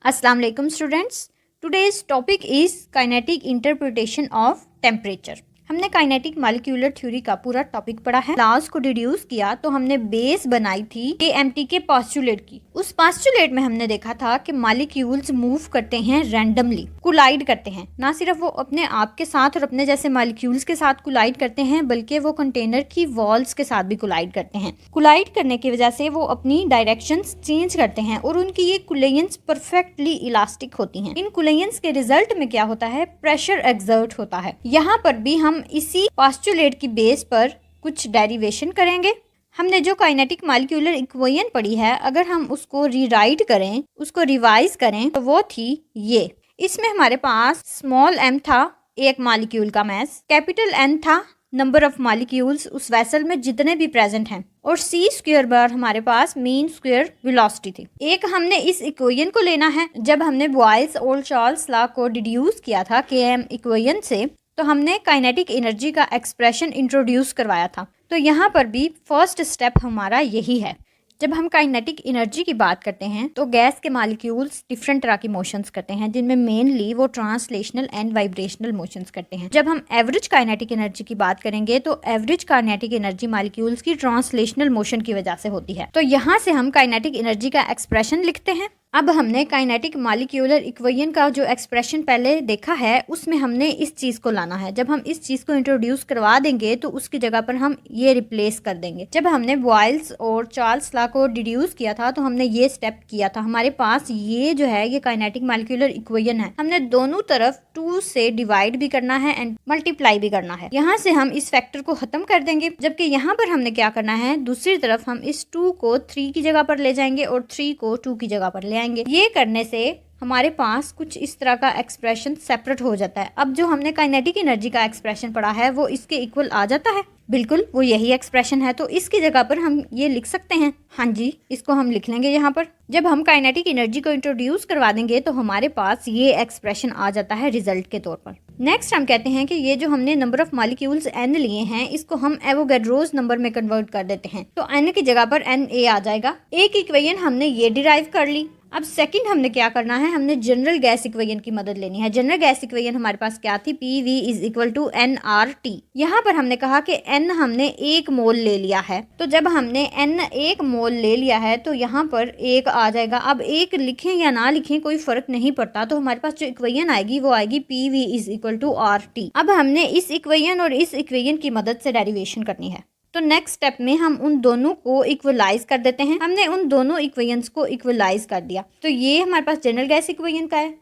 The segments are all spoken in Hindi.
Assalamu alaikum students. Today's topic is kinetic interpretation of temperature. हमने काइनेटिक मॉलिक्यूलर थ्योरी का पूरा टॉपिक पढ़ा है। क्लास को डिड्यूस किया तो हमने बेस बनाई थी KMT के पोस्टुलेट की। उस पोस्टुलेट में हमने देखा था कि मॉलिक्यूल्स मूव करते हैं रैंडमली, कोलाइड करते हैं। ना सिर्फ वो अपने आप के साथ और अपने जैसे मॉलिक्यूल्स के साथ कोलाइड करते हैं, बल्कि वो कंटेनर की वॉल्स के साथ भी कोलाइड करते हैं। कोलाइड करने की वजह से वो अपनी डायरेक्शंस चेंज करते हैं और उनकी ये कुलेयंस परफेक्टली इलास्टिक होती हैं। इन कुलेयंस के रिजल्ट में क्या होता है, प्रेशर एक्सर्ट होता है। यहाँ पर भी हम इसी पोस्टुलेट की बेस पर कुछ डेरिवेशन करेंगे। हमने जो काइनेटिक मॉलिक्यूलर इक्वेशन पढ़ी है, अगर हम उसको रीराइट करें, उसको रिवाइज करें, तो वो थी ये। इसमें हमारे पास स्मॉल m था एक मॉलिक्यूल का मास, कैपिटल N था नंबर ऑफ मॉलिक्यूल्स उस वेसल में जितने भी प्रेजेंट हैं, और c स्क्वायर बार हमारे पास मीन स्क्वायर वेलोसिटी थी। एक हमने इस इक्वेशन को लेना है। जब हमने बॉयल्स और चार्ल्स लॉ को डिड्यूस किया था Km इक्वेशन से, तो हमने काइनेटिक एनर्जी का एक्सप्रेशन इंट्रोड्यूस करवाया था। तो यहाँ पर भी फर्स्ट स्टेप हमारा यही है। जब हम काइनेटिक एनर्जी की बात करते हैं तो गैस के मॉलिक्यूल्स डिफरेंट तरह की मोशंस करते हैं, जिनमें मेनली वो ट्रांसलेशनल एंड वाइब्रेशनल मोशंस करते हैं। जब हम एवरेज काइनेटिक एनर्जी की बात करेंगे तो एवरेज काइनेटिक एनर्जी मॉलिक्यूल्स की ट्रांसलेशनल मोशन की वजह से होती है। तो यहाँ से हम काइनेटिक एनर्जी का एक्सप्रेशन लिखते हैं। अब हमने काइनेटिक मॉलिक्यूलर इक्वेशन का जो एक्सप्रेशन पहले देखा है, उसमें हमने इस चीज को लाना है। जब हम इस चीज को इंट्रोड्यूस करवा देंगे तो उसकी जगह पर हम ये रिप्लेस कर देंगे। जब हमने बॉयल्स और चार्ल्स लॉ को डिड्यूस किया था तो हमने ये स्टेप किया था। हमारे पास ये जो है, ये काइनेटिक मॉलिक्यूलर इक्वेशन है। हमने दोनों तरफ 2 से डिवाइड भी करना है एंड मल्टीप्लाई भी करना है। यहाँ से हम इस फैक्टर को खत्म कर देंगे, जबकि यहाँ पर हमने क्या करना है, दूसरी तरफ हम इस 2 को 3 की जगह पर ले जाएंगे और 3 को 2 की जगह पर ले आएंगे। ये करने से हमारे पास कुछ इस तरह का एक्सप्रेशन सेपरेट हो जाता है। अब जो हमने काइनेटिक एनर्जी का एक्सप्रेशन पढ़ा है वो इसके इक्वल आ जाता है। बिल्कुल वो यही एक्सप्रेशन है। तो इसकी जगह पर हम ये लिख सकते हैं। हाँ जी, इसको हम लिख लेंगे यहाँ पर। जब हम काइनेटिक एनर्जी को इंट्रोड्यूस करवा देंगे तो हमारे पास ये एक्सप्रेशन आ जाता है रिजल्ट के तौर पर। नेक्स्ट हम कहते हैं कि ये जो हमने नंबर ऑफ मॉलिक्यूल्स n लिए हैं, इसको हम एवोगैड्रोस नंबर में कन्वर्ट कर देते हैं। तो n की जगह पर Na आ जाएगा। एक इक्वेशन हमने ये डिराइव कर ली। अब सेकंड हमने क्या करना है, हमने जनरल गैस इक्वेशन की मदद लेनी है। जनरल गैस इक्वेशन हमारे पास क्या थी, PV is equal to nRT। यहाँ पर हमने कहा कि n हमने 1 मोल ले लिया है। तो जब हमने n 1 मोल ले लिया है तो यहाँ पर 1 आ जाएगा। अब 1 लिखें या ना लिखें कोई फर्क नहीं पड़ता। तो हमारे पास जो इक्वेशन आएगी वो आएगी PV is equal to RT। अब हमने इस इक्वेशन और इस इक्वेशन की मदद से डेरिवेशन करनी है। तो नेक्स्ट स्टेप में हम उन दोनों को इक्वलाइज कर देते हैं। हमने उन दोनों इक्वेशंस को इक्वलाइज कर दिया। तो ये हमारे पास जनरल गैस इक्वेशन का है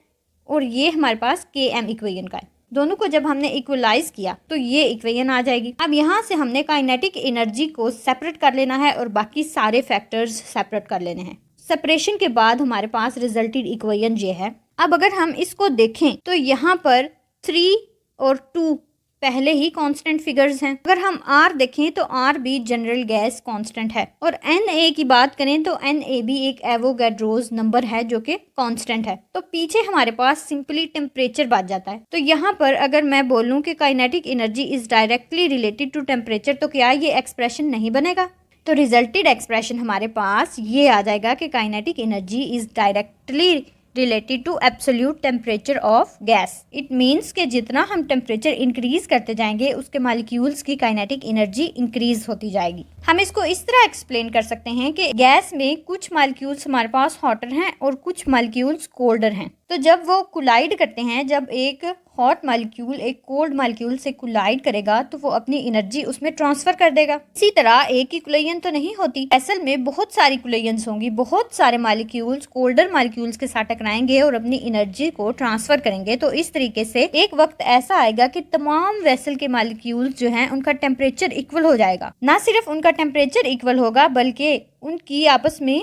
और ये हमारे पास Km इक्वेशन का है। दोनों को जब हमने इक्वलाइज किया तो ये इक्वेशन आ जाएगी। अब यहाँ से हमने काइनेटिक एनर्जी को सेपरेट कर लेना है और बाकी सारे फैक्टर्स सेपरेट कर लेने हैं। सेपरेशन के बाद हमारे पास रिजल्टेड इक्वेशन ये है। अब अगर हम इसको देखें तो यहाँ पर 3 और 2 पहले ही कांस्टेंट फिगर्स हैं। अगर हम R देखें तो R भी जनरल गैस कांस्टेंट है, और Na की बात करें तो Na भी एक एवोगैड्रोस नंबर है जो कि कांस्टेंट है। तो पीछे हमारे पास सिंपली टेम्परेचर बच जाता है। तो यहाँ पर अगर मैं बोलूँ कि kinetic energy is directly related to temperature, तो क्या ये एक्सप्रेशन नहीं बनेगा? तो रिजल्टेड एक्सप्रेशन हमारे पास ये आ जाएगा कि kinetic energy is directly related to absolute temperature of gas. It means कि जितना हम टेम्परेचर इंक्रीज करते जाएंगे उसके मॉलिक्यूल्स की काइनेटिक एनर्जी इंक्रीज होती जाएगी। हम इसको इस तरह एक्सप्लेन कर सकते हैं कि गैस में कुछ मॉलिक्यूल्स हमारे पास हॉटर हैं और कुछ मॉलिक्यूल्स कोल्डर हैं। तो जब वो कोलाइड करते हैं, जब एक हॉट मॉलिक्यूल एक कोल्ड मॉलिक्यूल से कोलाइड करेगा तो वो अपनी एनर्जी उसमें ट्रांसफर कर देगा। इसी तरह एक ही कुलेयन तो नहीं होती, असल में बहुत सारी कुलेयंस होंगी। बहुत सारे मॉलिक्यूल्स कोल्डर मॉलिक्यूल्स के साथ टकराएंगे और अपनी एनर्जी को ट्रांसफर करेंगे। तो इस तरीके से एक वक्त ऐसा आएगा कि तमाम वेसल के मॉलिक्यूल्स जो हैं उनका टेम्परेचर इक्वल हो जाएगा। ना सिर्फ उनका टेम्परेचर इक्वल होगा बल्कि उनकी आपस में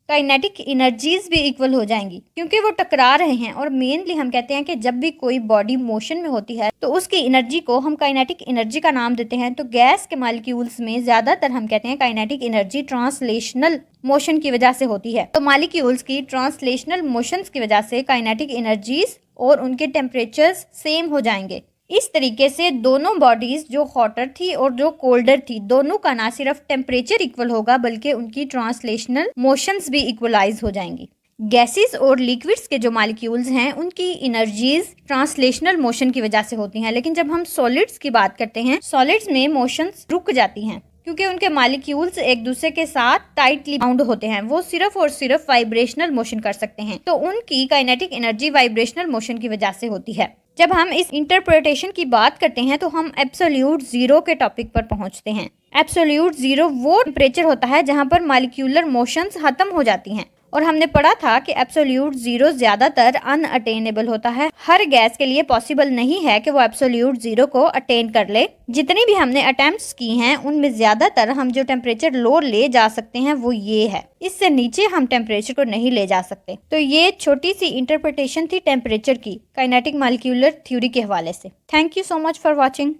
काइनेटिक एनर्जीज भी इक्वल हो जाएंगी, क्योंकि वो टकरा रहे हैं। और मेनली हम कहते हैं कि जब भी कोई बॉडी मोशन में होती है तो उसकी एनर्जी को हम काइनेटिक एनर्जी का नाम देते हैं। तो गैस के मॉलिक्यूल्स में ज्यादातर हम कहते हैं काइनेटिक एनर्जी ट्रांसलेशनल मोशन की वजह से होती है। तो मॉलिक्यूल्स की ट्रांसलेशनल मोशंस की वजह से काइनेटिक एनर्जीज और उनके टेम्परेचर्स सेम हो जाएंगे। इस तरीके से दोनों बॉडीज जो हॉटर थी और जो कोल्डर थी, दोनों का ना सिर्फ टेम्परेचर इक्वल होगा बल्कि उनकी ट्रांसलेशनल मोशंस भी इक्वलाइज हो जाएंगी। गैसेस और लिक्विड्स के जो मॉलिक्यूल्स हैं उनकी एनर्जीज ट्रांसलेशनल मोशन की वजह से होती हैं, लेकिन जब हम सॉलिड्स की बात करते हैं, सॉलिड्स में मोशंस रुक जाती हैं क्योंकि उनके मॉलिक्यूल्स एक दूसरे के साथ टाइटली बाउंड होते हैं। वो सिर्फ और सिर्फ वाइब्रेशनल मोशन कर सकते हैं, तो उनकी काइनेटिक एनर्जी वाइब्रेशनल मोशन की वजह से होती है। जब हम इस इंटरप्रिटेशन की बात करते हैं तो हम एब्सोल्यूट जीरो के टॉपिक पर पहुंचते हैं। एब्सोल्यूट जीरो वो टेम्परेचर होता है जहां पर मॉलिक्यूलर मोशंस खत्म हो जाती हैं, और हमने पढ़ा था कि एब्सोल्यूट जीरो ज्यादातर अनअटेनेबल होता है। हर गैस के लिए पॉसिबल नहीं है कि वो एब्सोल्यूट जीरो को अटेन कर ले। जितनी भी हमने अटेम्प्ट्स की हैं उनमें ज्यादातर हम जो टेम्परेचर लो ले जा सकते हैं वो ये है, इससे नीचे हम टेम्परेचर को नहीं ले जा सकते। तो ये छोटी सी इंटरप्रिटेशन थी टेम्परेचर की काइनेटिक मॉलिक्यूलर थ्योरी के हवाले से। Thank you so much for watching.